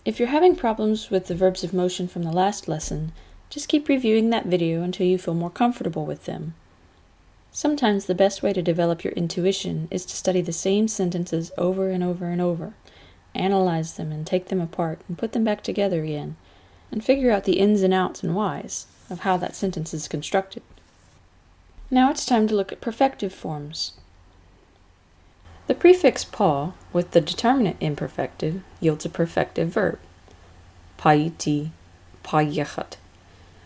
If you're having problems with the verbs of motion from the last lesson, just keep reviewing that video until you feel more comfortable with them. Sometimes the best way to develop your intuition is to study the same sentences over and over and over, analyze them and take them apart and put them back together again, and figure out the ins and outs and whys of how that sentence is constructed. Now it's time to look at perfective forms. The prefix pa with the determinate imperfective yields a perfective verb, paiti, payechat,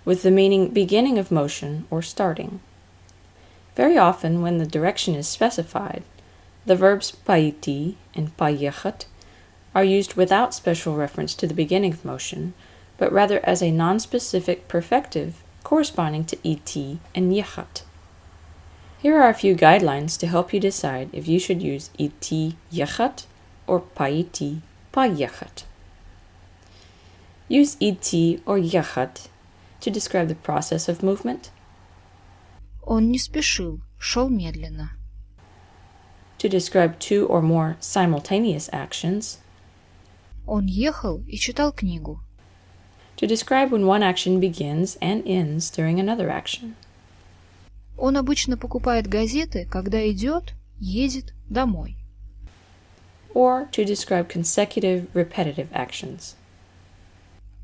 with the meaning beginning of motion or starting. Very often when the direction is specified, the verbs paiti and payechat are used without special reference to the beginning of motion, but rather as a non-specific perfective corresponding to iti and yechat. Here are a few guidelines to help you decide if you should use iti yechat or paiti payechat. Use iti or yechat to describe the process of movement. Он не спешил, шел медленно. To describe two or more simultaneous actions. Он ехал и читал книгу. To describe when one action begins and ends during another action. Он обычно покупает газеты, когда идет, едет домой. Or to describe consecutive repetitive actions.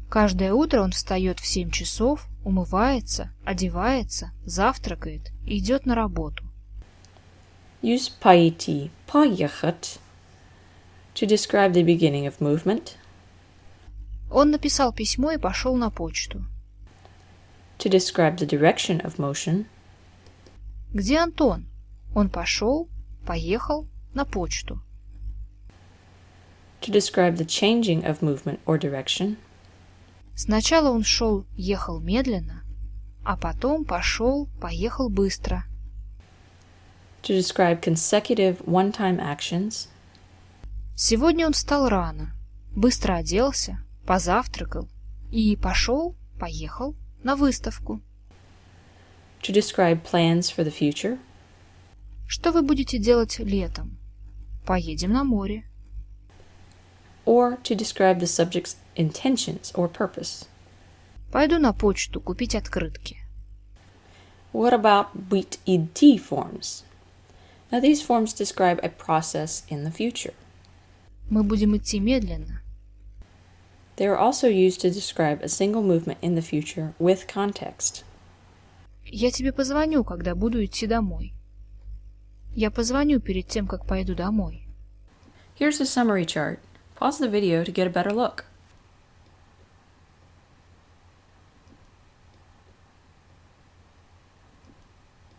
Каждое утро он встает в 7 часов, умывается, одевается, завтракает и идет на работу. Use paiti payechat to describe the beginning of movement. Он написал письмо и пошел на почту. To describe the direction of motion. Где Антон? Он пошел, поехал на почту. To describe the changing of movement or direction. Сначала он шел, ехал медленно, а потом пошел, поехал быстро. To describe consecutive one-time actions. Сегодня он встал рано, быстро оделся, позавтракал и пошел, поехал на выставку. To describe plans for the future. Что вы будете делать летом? Поедем на море. Or to describe the subject's intentions or purpose. Пойду на почту купить открытки. What about wheat ed forms? Now these forms describe a process in the future. Мы будем идти медленно. They are also used to describe a single movement in the future with context. Я тебе позвоню, когда буду идти домой. Я позвоню перед тем, как пойду домой. Here's a summary chart. Pause the video to get a better look.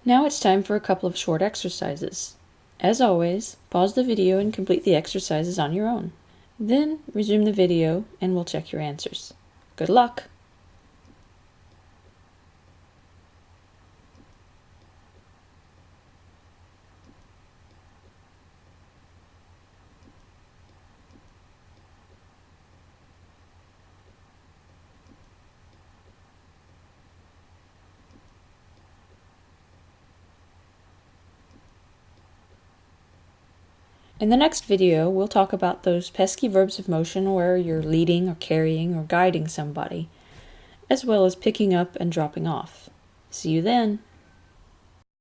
Now it's time for a couple of short exercises. As always, pause the video and complete the exercises on your own. Then resume the video and we'll check your answers. Good luck! In the next video, we'll talk about those pesky verbs of motion where you're leading or carrying or guiding somebody, as well as picking up and dropping off. See you then!